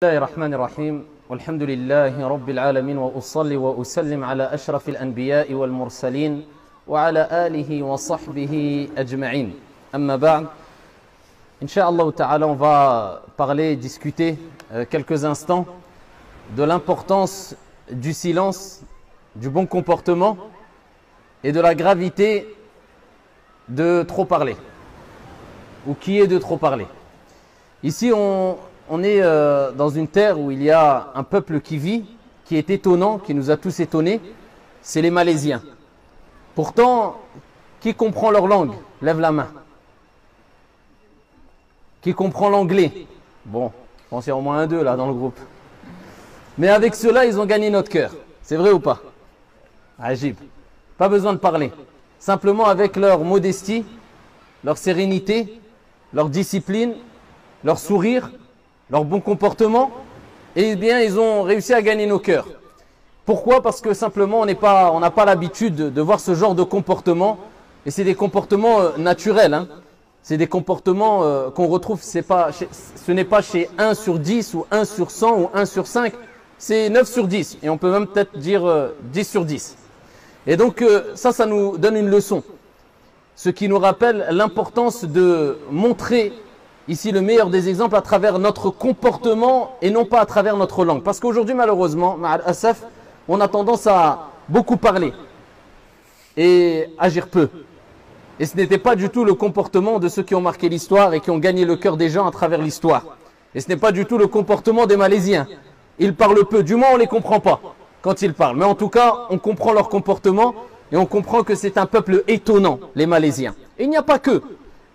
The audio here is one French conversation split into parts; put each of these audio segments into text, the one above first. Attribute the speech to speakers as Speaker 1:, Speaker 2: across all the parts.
Speaker 1: بسم الله الرحمن الرحيم والحمد لله رب العالمين وأصلي وأسلم على أشرف الأنبياء والمرسلين وعلى آله وصحبه أجمعين أما بعد Inch'Allah ta'ala, on va parler, discuter quelques instants de l'importance du silence, du bon comportement et de la gravité de trop parler ou qui est de trop parler. Ici on est dans une terre où il y a un peuple qui vit, qui est étonnant, qui nous a tous étonnés, c'est les Malaisiens. Pourtant, qui comprend leur langue? Lève la main. Qui comprend l'anglais? Bon, je pense qu'il y a au moins un, deux là dans le groupe. Mais avec cela, ils ont gagné notre cœur. C'est vrai ou pas? Ajib. Pas besoin de parler. Simplement avec leur modestie, leur sérénité, leur discipline, leur sourire, leur bon comportement, eh bien ils ont réussi à gagner nos cœurs. Pourquoi? Parce que simplement on n'a pas l'habitude de voir ce genre de comportement, et c'est des comportements naturels, hein. C'est des comportements qu'on retrouve, ce n'est pas chez 1 sur 10 ou 1 sur 100 ou 1 sur 5, c'est 9 sur 10, et on peut même peut-être dire 10 sur 10. Et donc ça nous donne une leçon, ce qui nous rappelle l'importance de montrer ici le meilleur des exemples à travers notre comportement et non pas à travers notre langue. Parce qu'aujourd'hui, malheureusement, on a tendance à beaucoup parler et agir peu. Et ce n'était pas du tout le comportement de ceux qui ont marqué l'histoire et qui ont gagné le cœur des gens à travers l'histoire. Et ce n'est pas du tout le comportement des Malaisiens. Ils parlent peu, du moins on ne les comprend pas quand ils parlent. Mais en tout cas, on comprend leur comportement et on comprend que c'est un peuple étonnant, les Malaisiens. Et il n'y a pas que.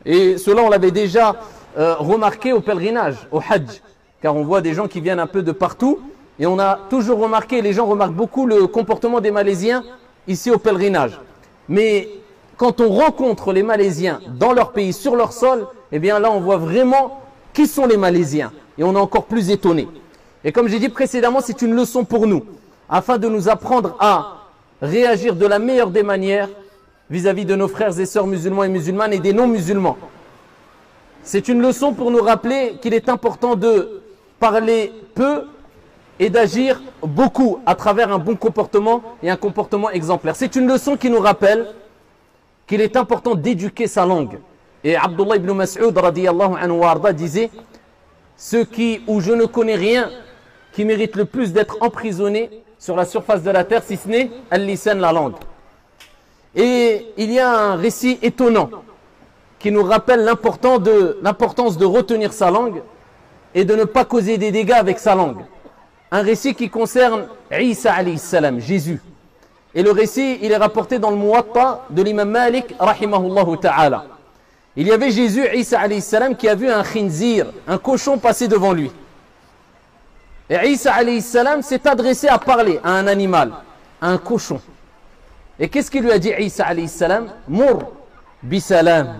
Speaker 1: Et cela, on l'avait déjà remarqué au pèlerinage, au Hajj, car on voit des gens qui viennent un peu de partout, et on a toujours remarqué, les gens remarquent beaucoup le comportement des Malaisiens ici au pèlerinage. Mais quand on rencontre les Malaisiens dans leur pays, sur leur sol, eh bien là on voit vraiment qui sont les Malaisiens, et on est encore plus étonné. Et comme j'ai dit précédemment, c'est une leçon pour nous, afin de nous apprendre à réagir de la meilleure des manières vis-à-vis de nos frères et sœurs musulmans et musulmanes et des non-musulmans. C'est une leçon pour nous rappeler qu'il est important de parler peu et d'agir beaucoup à travers un bon comportement et un comportement exemplaire. C'est une leçon qui nous rappelle qu'il est important d'éduquer sa langue. Et Abdullah ibn Mas'ud radiyallahu anhu warda disait: ceux où je ne connais rien qui mérite le plus d'être emprisonné sur la surface de la terre, si ce n'est al-lisan, la langue. Et il y a un récit étonnant qui nous rappelle l'importance de retenir sa langue et de ne pas causer des dégâts avec sa langue. Un récit qui concerne Isa alayhi salam, Jésus. Et le récit, il est rapporté dans le Muwatta de l'imam Malik rahimahullahu ta'ala. Il y avait Jésus, Isa alayhi salam, qui a vu un khinzir, un cochon passer devant lui. Et Isa alayhi salam s'est adressé à parler à un animal, à un cochon. Et qu'est-ce qu'il lui a dit Isa alayhi salam? Mour bisalam.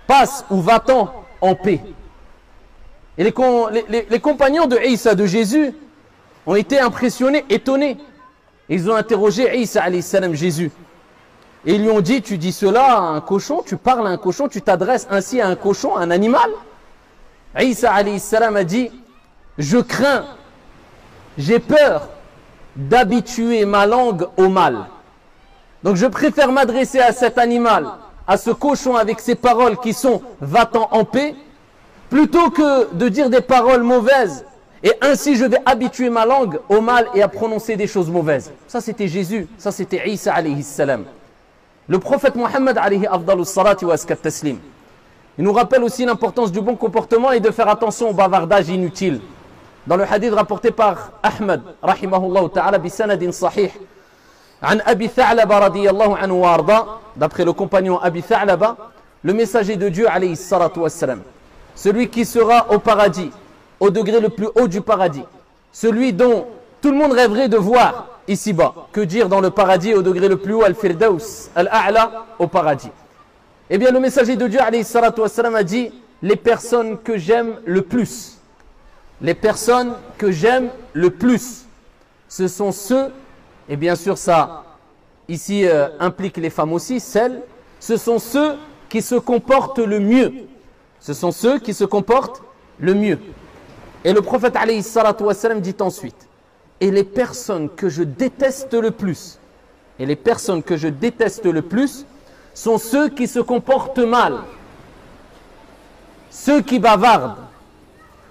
Speaker 1: Passe ou va-t'en en paix. Et les compagnons de Isa, de Jésus, ont été impressionnés, étonnés. Ils ont interrogé Isa alayhi salam, Jésus. Et ils lui ont dit: tu dis cela à un cochon, tu parles à un cochon, tu t'adresses ainsi à un cochon, à un animal? Isa alayhi salam a dit: je crains, j'ai peur d'habituer ma langue au mal. Donc je préfère m'adresser à cet animal, à ce cochon, avec ces paroles qui sont « va-t'en en paix », plutôt que de dire des paroles mauvaises, et ainsi je vais habituer ma langue au mal et à prononcer des choses mauvaises. Ça c'était Jésus, ça c'était Isa alayhi salam. Le prophète Mohammed alayhi afdalus salati wa askat taslim. Il nous rappelle aussi l'importance du bon comportement et de faire attention au bavardage inutile. Dans le hadith rapporté par Ahmed, rahimahullah ta'ala, bisanadin sahih, عن أبي ثعلبة رضي الله عنه وارضاه, d'après le compagnon Abi Tha'laba, le messager de Dieu alayhi salatu wassalam, celui qui sera au paradis, au degré le plus haut du paradis, celui dont tout le monde rêverait de voir ici-bas, que dire dans le paradis au degré le plus haut, al-Firdaus, al-A'la, au paradis. Eh bien le messager de Dieu alayhi salatu wassalam a dit: les personnes que j'aime le plus, les personnes que j'aime le plus, ce sont ceux, et bien sûr ça ici implique les femmes aussi, ce sont ceux qui se comportent le mieux. Ce sont ceux qui se comportent le mieux. Et le prophète alayhi salatu wassalam dit ensuite, et les personnes que je déteste le plus, et les personnes que je déteste le plus sont ceux qui se comportent mal, ceux qui bavardent,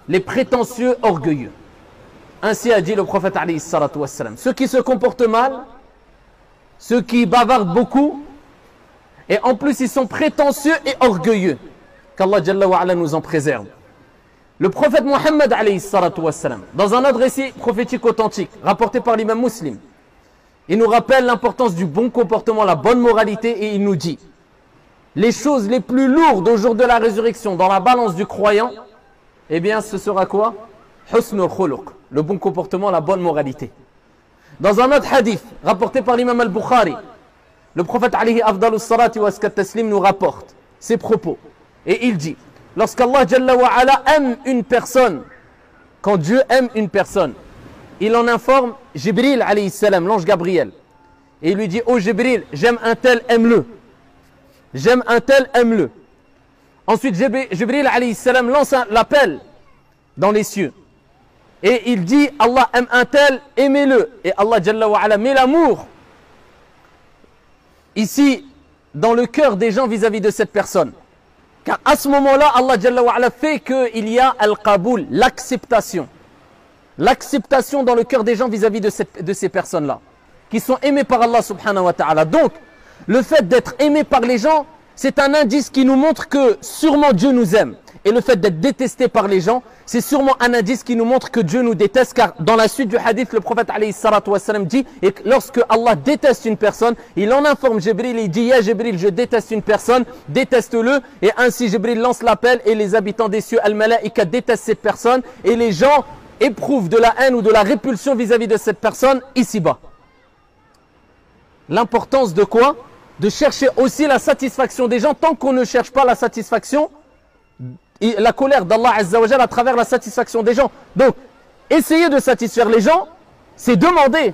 Speaker 1: les prétentieux orgueilleux. Ainsi a dit le prophète alayhi salatu wassalam. Ceux qui se comportent mal, ceux qui bavardent beaucoup, et en plus ils sont prétentieux et orgueilleux. Qu'Allah Jalla wa Ala nous en préserve. Le prophète Mohammed alayhi salatu wassalam, dans un autre récit prophétique authentique, rapporté par l'imam Muslim, il nous rappelle l'importance du bon comportement, la bonne moralité, et il nous dit, les choses les plus lourdes au jour de la résurrection dans la balance du croyant, eh bien ce sera quoi? Husnul khuluq, le bon comportement, la bonne moralité. Dans un autre hadith, rapporté par l'imam al-Bukhari, le prophète alayhi afdalus salati wa askat taslim nous rapporte ses propos. Et il dit, lorsqu'Allah Jalla wa Ala aime une personne, quand Dieu aime une personne, il en informe Jibril alayhi salam, l'ange Gabriel. Et il lui dit, oh Jibril, j'aime un tel, aime-le. J'aime un tel, aime-le. Ensuite, Jibril alayhi salam lance l'appel dans les cieux. Et il dit, Allah aime un tel, aimez-le. Et Allah Jalla wa Ala met l'amour ici dans le cœur des gens vis-à-vis de cette personne. Car à ce moment-là, Allah Jalla wa Ala fait qu'il y a al-qaboul, l'acceptation. L'acceptation dans le cœur des gens vis-à-vis de ces personnes-là, qui sont aimées par Allah subhanahu wa ta'ala. Donc, le fait d'être aimé par les gens, c'est un indice qui nous montre que sûrement Dieu nous aime. Et le fait d'être détesté par les gens, c'est sûrement un indice qui nous montre que Dieu nous déteste. Car dans la suite du hadith, le prophète alayhi salatu wassalam dit, et lorsque Allah déteste une personne, il en informe Jibril, il dit, ya Jibril, je déteste une personne, déteste-le. Et ainsi Jibril lance l'appel et les habitants des cieux, al-malaika, détestent cette personne. Et les gens éprouvent de la haine ou de la répulsion vis-à-vis de cette personne ici-bas. L'importance de quoi? De chercher aussi la satisfaction des gens. Tant qu'on ne cherche pas la satisfaction, et la colère d'Allah Azza wa Jal à travers la satisfaction des gens. Donc, essayer de satisfaire les gens, c'est demander.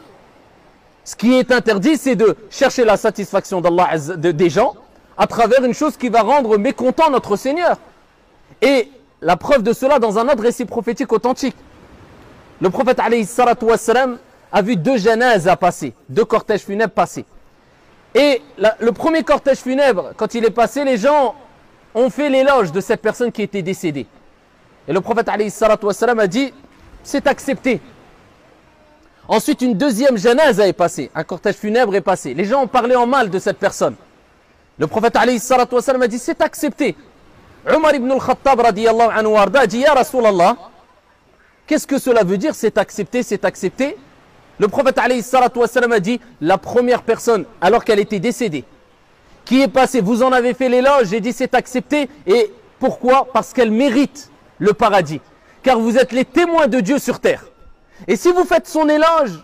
Speaker 1: Ce qui est interdit, c'est de chercher la satisfaction d'Allah des gens à travers une chose qui va rendre mécontent notre Seigneur. Et la preuve de cela dans un autre récit prophétique authentique. Le prophète alayhi salatu wassalam a vu deux janazas passer, deux cortèges funèbres passer. Et le premier cortège funèbre, quand il est passé, les gens ont fait l'éloge de cette personne qui était décédée. Et le prophète alayhi salatu wassalam a dit, c'est accepté. Ensuite, une deuxième janaza est passée, un cortège funèbre est passé. Les gens ont parlé en mal de cette personne. Le prophète alayhi salatu wassalam a dit, c'est accepté. Omar ibn al-Khattab radiyallahu anhu warda a dit, ya Rasulallah, qu'est-ce que cela veut dire, c'est accepté, c'est accepté? Le prophète alayhi salatu wassalam a dit, la première personne, alors qu'elle était décédée, qui est passée, vous en avez fait l'éloge, j'ai dit c'est accepté. Et pourquoi? Parce qu'elle mérite le paradis. Car vous êtes les témoins de Dieu sur terre. Et si vous faites son éloge,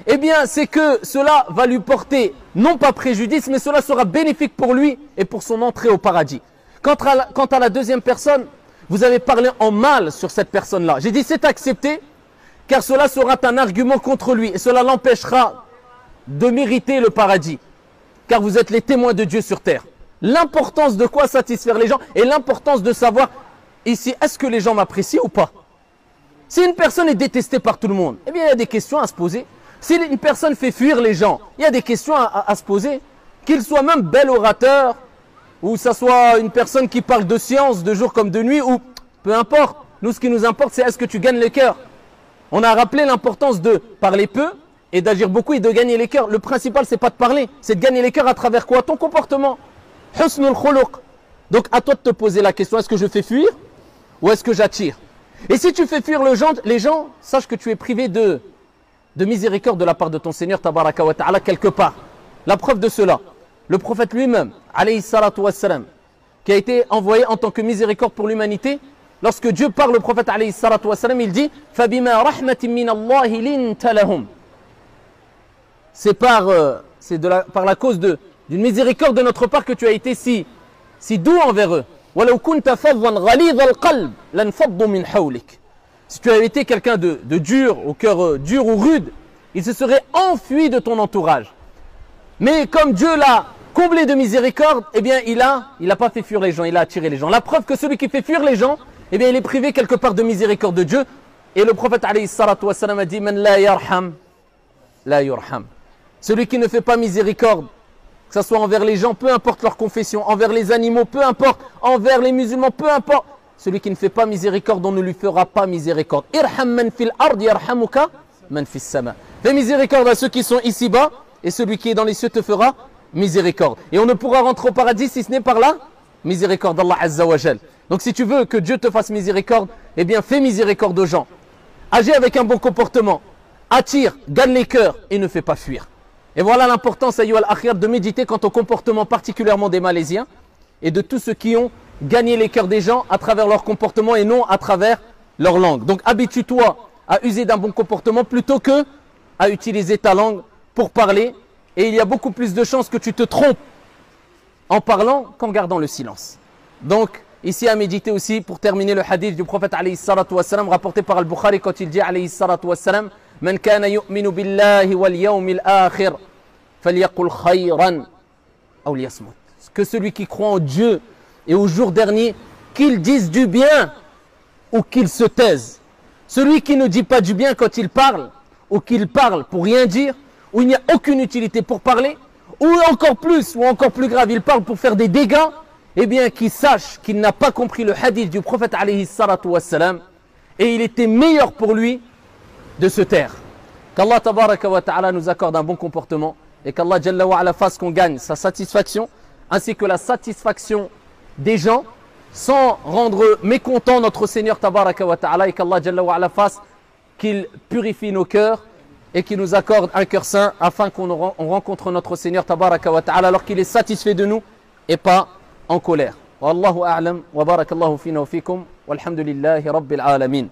Speaker 1: eh bien c'est que cela va lui porter, non pas préjudice, mais cela sera bénéfique pour lui et pour son entrée au paradis. Quant à la deuxième personne, vous avez parlé en mal sur cette personne-là. J'ai dit c'est accepté, car cela sera un argument contre lui et cela l'empêchera de mériter le paradis. Car vous êtes les témoins de Dieu sur terre. L'importance de quoi satisfaire les gens et l'importance de savoir ici, est-ce que les gens m'apprécient ou pas? Si une personne est détestée par tout le monde, eh bien il y a des questions à se poser. Si une personne fait fuir les gens, il y a des questions à se poser. Qu'il soit même bel orateur, ou ça soit une personne qui parle de science de jour comme de nuit, ou peu importe. Nous, ce qui nous importe, c'est est-ce que tu gagnes les cœurs. On a rappelé l'importance de parler peu et d'agir beaucoup et de gagner les cœurs. Le principal, c'est pas de parler, c'est de gagner les cœurs à travers quoi? Ton comportement. Husnul khuluq. Donc à toi de te poser la question, est-ce que je fais fuir ou est-ce que j'attire? Et si tu fais fuir les gens, sache que tu es privé de miséricorde de la part de ton Seigneur tabaraka wa ta'ala quelque part. La preuve de cela, le prophète lui-même, alayhi salatu wassalam, qui a été envoyé en tant que miséricorde pour l'humanité, lorsque Dieu parle au prophète alayhi salatu wassalam, il dit فَبِمَا رَحْمَةٍ مِّنَ اللَّهِ لِنْتَ لَهُمْ. C'est par la cause d'une miséricorde de notre part que tu as été si doux envers eux. وَلَوْ كُنْتَ فَضًّا غَلِيظَ الْقَلْبِ لَانْفَضُّوا مِنْ حَوْلِكَ. Si tu avais été quelqu'un de dur, au cœur dur ou rude, il se serait enfui de ton entourage. Mais comme Dieu l'a comblé de miséricorde, eh bien il a pas fait fuir les gens, il a attiré les gens. La preuve que celui qui fait fuir les gens, eh bien il est privé quelque part de miséricorde de Dieu. Et le prophète alayhi salatu wassalam a dit Man la yarham, la yurham. Celui qui ne fait pas miséricorde, que ce soit envers les gens, peu importe leur confession, envers les animaux, peu importe, envers les musulmans, peu importe. Celui qui ne fait pas miséricorde, on ne lui fera pas miséricorde. Irham man fil ard yarhamuka man fis sama. Fais miséricorde à ceux qui sont ici-bas, et celui qui est dans les cieux te fera miséricorde. Et on ne pourra rentrer au paradis si ce n'est par la miséricorde d'Allah Azza wa Jal. Donc si tu veux que Dieu te fasse miséricorde, eh bien fais miséricorde aux gens. Agis avec un bon comportement. Attire, gagne les cœurs et ne fais pas fuir. Et voilà l'importance, ayyuha al-akhir, de méditer quant au comportement particulièrement des Malaisiens et de tous ceux qui ont gagné les cœurs des gens à travers leur comportement et non à travers leur langue. Donc habitue-toi à user d'un bon comportement plutôt que à utiliser ta langue pour parler. Et il y a beaucoup plus de chances que tu te trompes en parlant qu'en gardant le silence. Donc, ici à méditer aussi, pour terminer le hadith du prophète alayhi salatu wassalam, rapporté par Al-Bukhari quand il dit alayhi salatu wassalam, Man kana yu'minu billahi wal yawmil akhir, falyaqul khayran aw liyasmut. Que celui qui croit en Dieu et au jour dernier, qu'il dise du bien ou qu'il se taise. Celui qui ne dit pas du bien quand il parle, ou qu'il parle pour rien dire, où il n'y a aucune utilité pour parler, ou encore plus grave, il parle pour faire des dégâts, eh bien qu'il sache qu'il n'a pas compris le hadith du prophète alayhi salatu wassalam, et il était meilleur pour lui de se taire. Qu'Allah tabaraka wa ta'ala nous accorde un bon comportement, et qu'Allah jalla wa ala fasse qu'on gagne sa satisfaction, ainsi que la satisfaction des gens, sans rendre mécontent notre Seigneur tabaraka wa ta'ala, et qu'Allah jalla wa ala fasse qu'il purifie nos cœurs, et qui nous accorde un cœur saint afin qu'on rencontre notre Seigneur tabaraka wa ta'ala alors qu'il est satisfait de nous et pas en colère. Wallahu a'lam wa barakallahu fina wa fikum walhamdulillahi rabbil alamin.